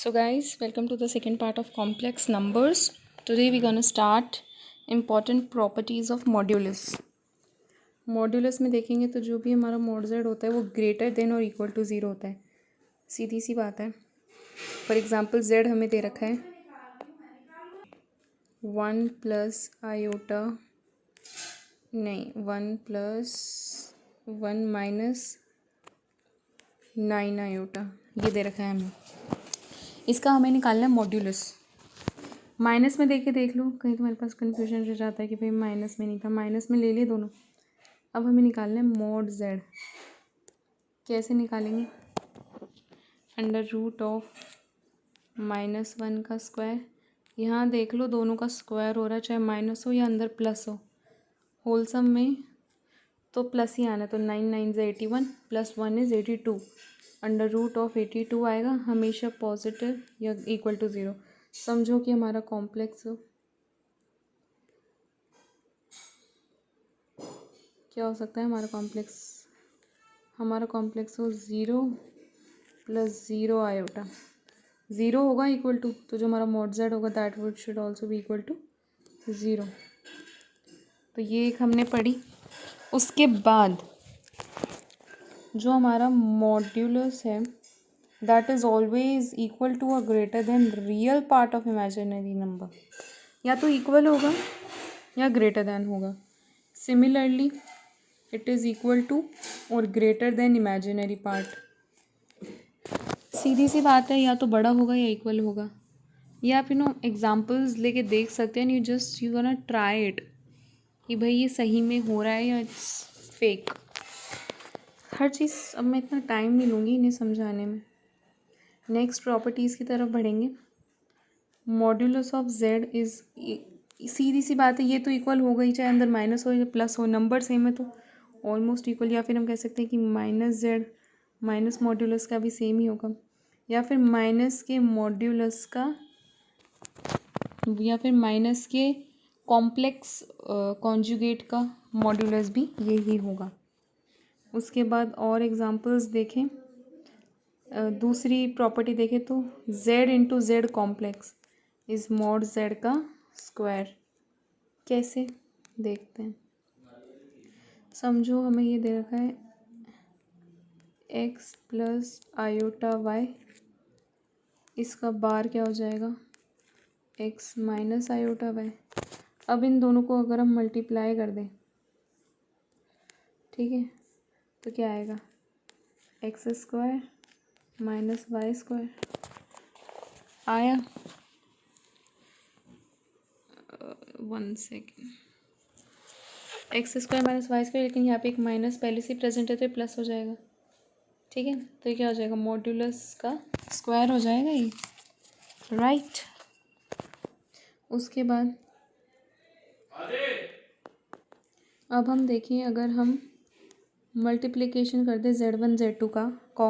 So guys, welcome to the second part of complex numbers. Today we're going to start important properties of modulus. Modulus में देखेंगे तो जो भी हमारा mod Z होता है वो ग्रेटर देन और इक्वल टू ज़ीरो होता है. सीधी सी बात है. फॉर एग्जांपल जेड हमें दे रखा है 1 प्लस आयोटा नहीं 1 प्लस 1 माइनस 9 आयोटा ये दे रखा है हमें. इसका हमें निकालना है मॉड्यूलस. माइनस में देख लो, कहीं तुम्हारे पास कन्फ्यूजन रह जाता है कि भाई माइनस में नहीं था. माइनस में ले लिए दोनों. अब हमें निकालना है मॉड जेड. कैसे निकालेंगे? अंडर रूट ऑफ -1 का स्क्वायर. यहाँ देख लो दोनों का स्क्वायर हो रहा है, चाहे माइनस हो या अंदर प्लस हो. होल सम में तो प्लस ही आना है. तो 9 9 से 81 plus 1 is 82. Under root of 82 आएगा हमेशा पॉजिटिव या इक्वल टू ज़ीरो. समझो कि हमारा कॉम्प्लेक्स क्या हो सकता है. हमारा कॉम्प्लेक्स हो 0 प्लस 0 आयोटा. 0 होगा इक्वल टू, तो जो हमारा मॉड जेड होगा that would should also be equal to 0. तो ये एक हमने पढ़ी. उसके बाद जो हमारा मॉड्यूलस है that is always equal to और greater than real part of imaginary number. या तो इक्वल होगा या ग्रेटर देन होगा. Similarly it is equal to और ग्रेटर देन इमेजिनरी पार्ट. सीधी सी बात है, या तो बड़ा होगा या इक्वल होगा. या आप एग्जांपल्स लेके देख सकते हैं. यू गोना ट्राई इट कि भाई ये सही में हो रहा है या इट्स फेक. हर चीज़ अब मैं इतना टाइम नहीं लूँगी इन्हें समझाने में. नेक्स्ट प्रॉपर्टीज़ की तरफ बढ़ेंगे. मॉड्यूलस ऑफ जेड इज़, सीधी सी बात है, ये तो इक्वल होगा ही चाहे अंदर माइनस हो या प्लस हो. नंबर सेम है तो ऑलमोस्ट इक्वल. या फिर हम कह सकते हैं कि माइनस जेड माइनस मॉड्यूलस का भी सेम ही होगा. या फिर माइनस के मॉड्यूलस का या फिर माइनस के कॉम्प्लेक्स कॉन्जुगेट का मॉड्यूलस भी यही होगा. उसके बाद और एग्जांपल्स देखें. दूसरी प्रॉपर्टी देखें तो z into Z complex is mod Z का स्क्वायर. कैसे देखते हैं. समझो हमें ये दे रखा है x प्लस आयोटा y. इसका बार क्या हो जाएगा x माइनस आयोटा y. अब इन दोनों को अगर हम मल्टीप्लाई कर दें, ठीक है, तो क्या आएगा x square minus y square. आया. 1 second. X square minus y square, लेकिन यहाँ पे एक माइनस पहले से प्रेजेंट है तो ये प्लस हो जाएगा. ठीक है, तो ये क्या हो जाएगा मॉड्यूलस का स्क्वायर हो जाएगा ये. राइट. उसके बाद अब हम देखिए, अगर हम मल्टीप्लिकेशन कर दें Z1 Z2 का,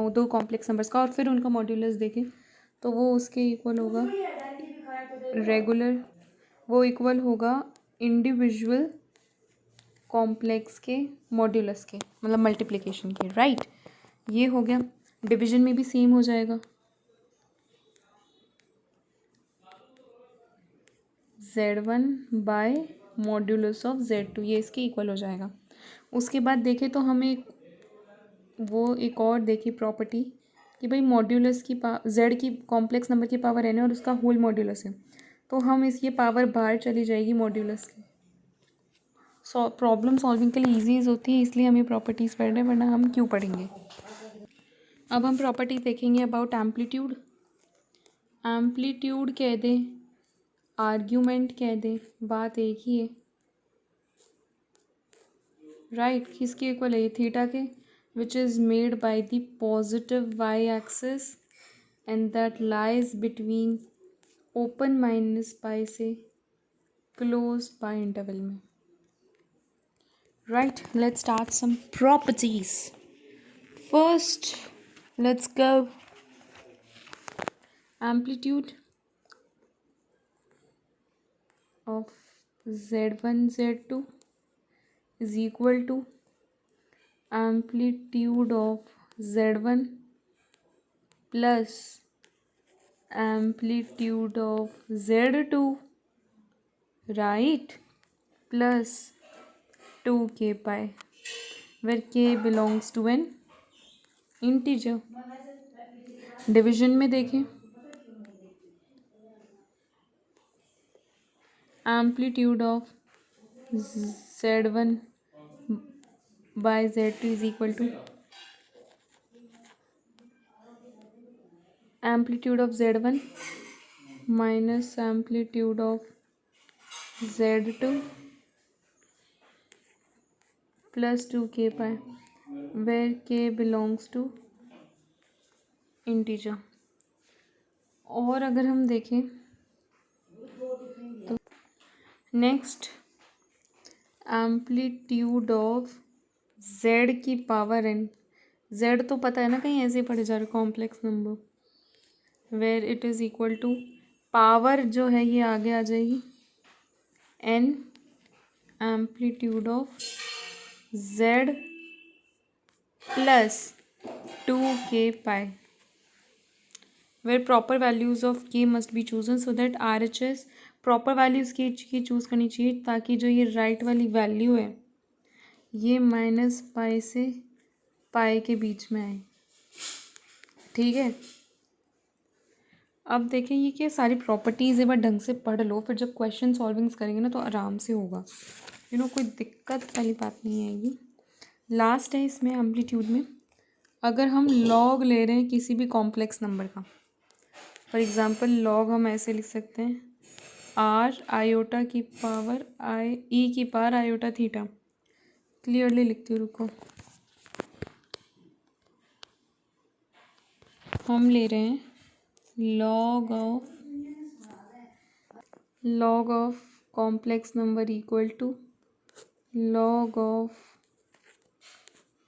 दो कॉम्प्लेक्स नंबर्स का, और फिर उनका मॉड्यूलस देखें तो वो उसके इक्वल होगा रेगुलर. वो इक्वल होगा इंडिविजुअल कॉम्प्लेक्स के मॉड्यूलस के, मतलब मल्टीप्लिकेशन के. राइट. ये हो गया. डिवीजन में भी सेम हो जाएगा. Z1 bye modulus of Z2 ये इसके इक्वल हो जाएगा. उसके बाद देखें तो हमें एक और देखिए प्रॉपर्टी कि भाई मॉड्यूलस की जेड की कॉम्प्लेक्स नंबर की पावर n है और उसका होल मॉड्यूलस है, तो हम इसकी पावर बाहर चली जाएगी मॉड्यूलस की. प्रॉब्लम सॉल्विंग के लिए ईजीज होती है, इसलिए हमें प्रॉपर्टीज़ पढ़ रहे हैं, वरना हम क्यों पढ़ेंगे. अब हम प्रॉपर्टी देखेंगे अबाउट एम्पलीट्यूड. एम्पलीट्यूड कह दें, आर्ग्यूमेंट कह दें, बात एक ही है. राइट. किसके इक्वल है ये? थीटा के. which is made by the positive y-axis and that lies between open minus pi से closed pi interval में. Right, let's start some properties. First, let's go. Amplitude of Z1 Z2 is equal to amplitude of Z1 plus amplitude of Z2, right, plus 2k pi, where k belongs to an integer. Division में देखें, amplitude of Z1 by Z2 is equal to amplitude of Z1 minus amplitude of Z2 plus 2k pi, where k belongs to integer. और अगर हम देखें तो next amplitude of z की power n, z तो पता है ना, कहीं ऐसे पढ़े जा रहे complex number, where it is equal to power जो है ये आगे आ जाएगी n amplitude of z plus 2k pi, where proper values of k must be chosen so that RHS proper values की चूज़ करनी चाहिए, ताकि जो ये राइट वाली वैल्यू है ये -पाई से पाई के बीच में आए, ठीक है। अब देखें ये क्या सारी प्रॉपर्टीज़ है, बट ढंग से पढ़ लो, फिर जब क्वेश्चन सॉल्विंग्स करेंगे ना तो आराम से होगा, कोई दिक्कत वाली बात नहीं आएगी। लास्ट है इसमें एम्पलीट्यूड में, अगर हम लॉग ले रहे हैं किसी भी कॉम्प्लेक्स नंबर का, फॉर एग्ज़ाम्पल लॉग हम ऐसे लिख सकते हैं r आयोटा की पावर e की पावर आयोटा थीटा। क्लियरली लिखती हूँ, रुको, हम ले रहे हैं log of complex number equal to log of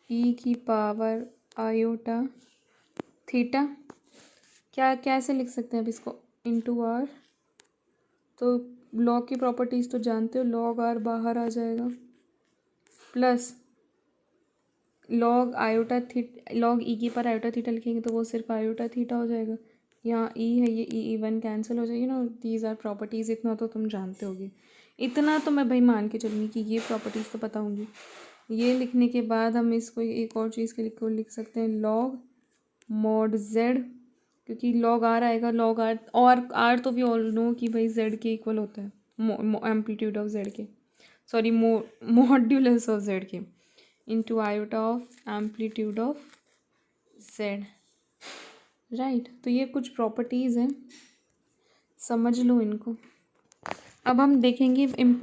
e की पावर आयोटा थीटा। क्या कैसे लिख सकते हैं अब इसको, इनटू r, तो लॉग की प्रॉपर्टीज़ तो जानते हो, log r बाहर आ जाएगा, प्लस लॉग ई की पर आयोटा थीटा लिखेंगे तो वो सिर्फ आयोटा थीटा हो जाएगा। यहाँ ई है, ये ई वन कैंसिल हो जाएगी ना, दीज आर प्रॉपर्टीज़, इतना तो तुम जानते होगे, इतना तो मैं भाई मान के चलूँगी कि ये प्रॉपर्टीज़ तो पता होंगी। ये लिखने के बाद हम इसको एक और चीज़ के लिख सकते हैं लॉग मॉड जेड, क्योंकि लॉग आर आएगा, लॉग आर, और आर तो वी ऑल नो कि भाई जेड के इक्वल होता है, एम्पलीट्यूड ऑफ जेड के, सॉरी मॉड्यूलस ऑफ जेड के, into iota of amplitude of z, right. तो ये कुछ प्रॉपर्टीज़ हैं, समझ लो इनको। अब हम देखेंगे इम्पोर्टेंट